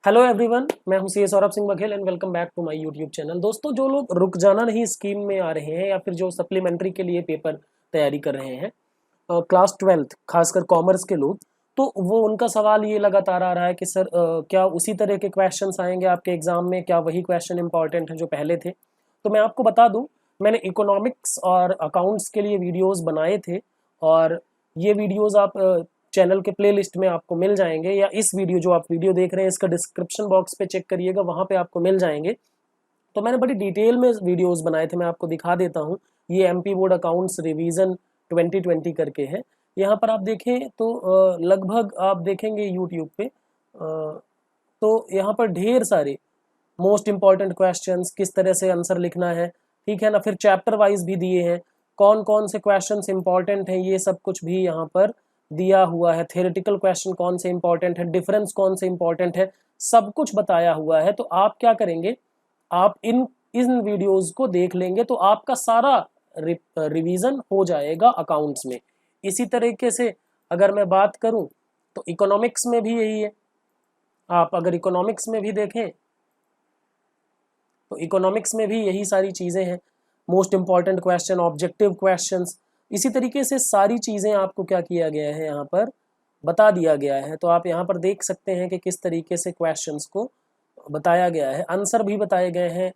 Hello everyone, मैं हूं CA Saurabh Singh Baghel and welcome back to my YouTube channel. दोस्तों, जो लोग रुक जाना नहीं स्कीम में आ रहे हैं या फिर जो सप्लीमेंट्री के लिए पेपर तैयारी कर रहे हैं, क्लास 12 खासकर कॉमर्स के लोग, तो वो उनका सवाल ये लगातार आ रहा है कि सर क्या उसी तरह के क्वेश्चंस आएंगे आपके एग्जाम में? क्या वही क्वेश्चन इंपॉर्टेंट है जो पहले थे? तो मैं आपको बता दूं, मैंने इकोनॉमिक्स और अकाउंट्स के लिए वीडियोस बनाए थे और ये वीडियोस आप चैनल के प्लेलिस्ट में आपको मिल जाएंगे, या इस वीडियो जो आप वीडियो देख रहे हैं इसका डिस्क्रिप्शन बॉक्स पे चेक करिएगा, वहाँ पे आपको मिल जाएंगे। तो मैंने बड़ी डिटेल में वीडियोस बनाए थे, मैं आपको दिखा देता हूँ। ये एमपी बोर्ड अकाउंट्स रिवीजन 2020 करके है। यहाँ पर आप देखें तो लगभग आप देखेंगे यूट्यूब पे, तो यहाँ पर ढेर सारे मोस्ट इंपॉर्टेंट क्वेश्चंस, किस तरह से आंसर लिखना है, ठीक है ना। फिर चैप्टर वाइज भी दिए हैं, कौन कौन से क्वेश्चंस इंपॉर्टेंट हैं, ये सब कुछ भी यहाँ पर दिया हुआ है। थ्योरेटिकल क्वेश्चन कौन से इंपॉर्टेंट है, डिफरेंस कौन से इंपॉर्टेंट है, सब कुछ बताया हुआ है। तो आप क्या करेंगे, आप इन वीडियोस को देख लेंगे तो आपका सारा रिवीजन हो जाएगा अकाउंट्स में। इसी तरीके से अगर मैं बात करूं तो इकोनॉमिक्स में भी यही है। आप अगर इकोनॉमिक्स में भी देखें तो इकोनॉमिक्स में भी यही सारी चीज़ें हैं, most important question, objective questions, इसी तरीके से सारी चीज़ें आपको क्या किया गया है यहाँ पर बता दिया गया है। तो आप यहाँ पर देख सकते हैं कि किस तरीके से क्वेश्चंस को बताया गया है, आंसर भी बताए गए हैं,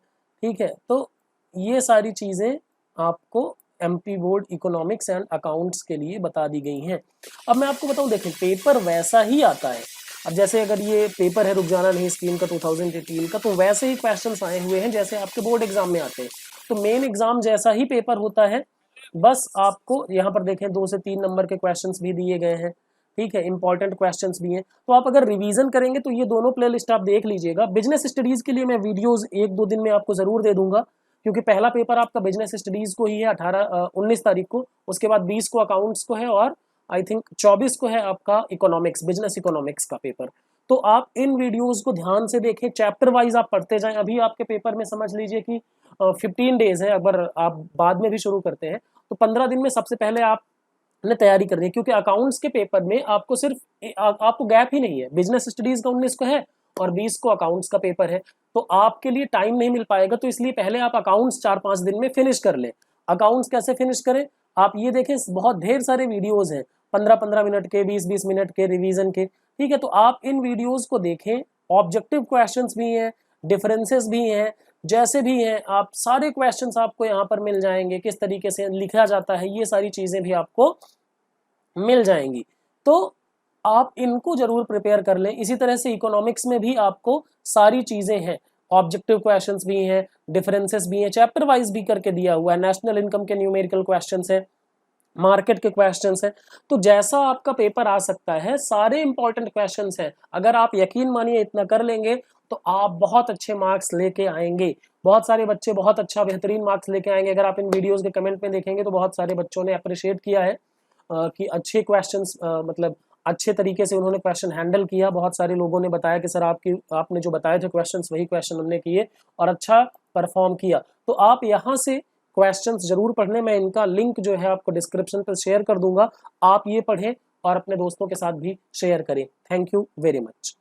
ठीक है। तो ये सारी चीज़ें आपको MP board economics and accounts के लिए बता दी गई हैं। अब मैं आपको बताऊं, देखें पेपर वैसा ही आता है। अब जैसे अगर ये पेपर है रुक जाना नहीं स्कीम का 2018 का, तो वैसे ही क्वेश्चंस आए हुए हैं जैसे आपके बोर्ड एग्जाम में आते हैं। तो मेन एग्जाम जैसा ही पेपर होता है, बस आपको यहाँ पर देखें 2 से 3 नंबर के क्वेश्चंस भी दिए गए हैं, ठीक है, इंपॉर्टेंट क्वेश्चंस भी हैं। तो आप अगर रिवीजन करेंगे तो ये दोनों प्लेलिस्ट आप देख लीजिएगा। बिजनेस स्टडीज के लिए मैं वीडियोस 1-2 दिन में आपको जरूर दे दूंगा, क्योंकि पहला पेपर आपका बिजनेस स्टडीज को ही है 19 तारीख को, उसके बाद 20 को अकाउंट्स को है, और आई थिंक 24 को है आपका इकोनॉमिक्स, बिजनेस इकोनॉमिक्स का पेपर। तो आप इन वीडियोस को ध्यान से देखें, चैप्टर वाइज आप पढ़ते जाएं। अभी आपके पेपर में समझ लीजिए कि 15 डेज है, अगर आप बाद में भी शुरू करते हैं तो 15 दिन में सबसे पहले आप ने तैयारी करनी है, क्योंकि अकाउंट्स के पेपर में आपको सिर्फ आपको गैप ही नहीं है। बिजनेस स्टडीज का 19 को है और 20 को अकाउंट्स का पेपर है, तो आपके लिए टाइम नहीं मिल पाएगा। तो इसलिए पहले आप अकाउंट्स 4-5 दिन में फिनिश कर लें। अकाउंट्स कैसे फिनिश करें, आप ये देखें, बहुत ढेर सारे वीडियोज हैं, 15-15 मिनट के, 20-20 मिनट के रिवीजन के, ठीक है। तो आप इन वीडियोज को देखें, ऑब्जेक्टिव क्वेश्चंस भी हैं, डिफरेंसेस भी हैं, जैसे भी हैं, आप सारे क्वेश्चंस आपको यहाँ पर मिल जाएंगे, किस तरीके से लिखा जाता है, ये सारी चीजें भी आपको मिल जाएंगी। तो आप इनको जरूर प्रिपेयर कर लें। इसी तरह से इकोनॉमिक्स में भी आपको सारी चीजें हैं, ऑब्जेक्टिव क्वेश्चंस भी हैं, डिफरेंसेस भी हैं, चैप्टर वाइज भी करके दिया हुआ है। नेशनल इनकम के न्यूमेरिकल क्वेश्चंस है, मार्केट के क्वेश्चंस हैं। तो जैसा आपका पेपर आ सकता है, सारे इंपॉर्टेंट क्वेश्चंस हैं। अगर आप यकीन मानिए इतना कर लेंगे तो आप बहुत अच्छे मार्क्स लेके आएंगे। बहुत सारे बच्चे बहुत अच्छा बेहतरीन मार्क्स लेके आएंगे। अगर आप इन वीडियोस के कमेंट में देखेंगे तो बहुत सारे बच्चों ने अप्रिशिएट किया है कि अच्छे क्वेश्चंस, मतलब अच्छे तरीके से उन्होंने क्वेश्चन हैंडल किया। बहुत सारे लोगों ने बताया कि सर आपने जो बताए थे क्वेश्चंस, वही क्वेश्चन हमने किए और अच्छा परफॉर्म किया। तो आप यहाँ से क्वेश्चंस जरूर पढ़ने, मैं इनका लिंक जो है आपको डिस्क्रिप्शन पर शेयर कर दूंगा। आप ये पढ़ें और अपने दोस्तों के साथ भी शेयर करें। Thank you very much.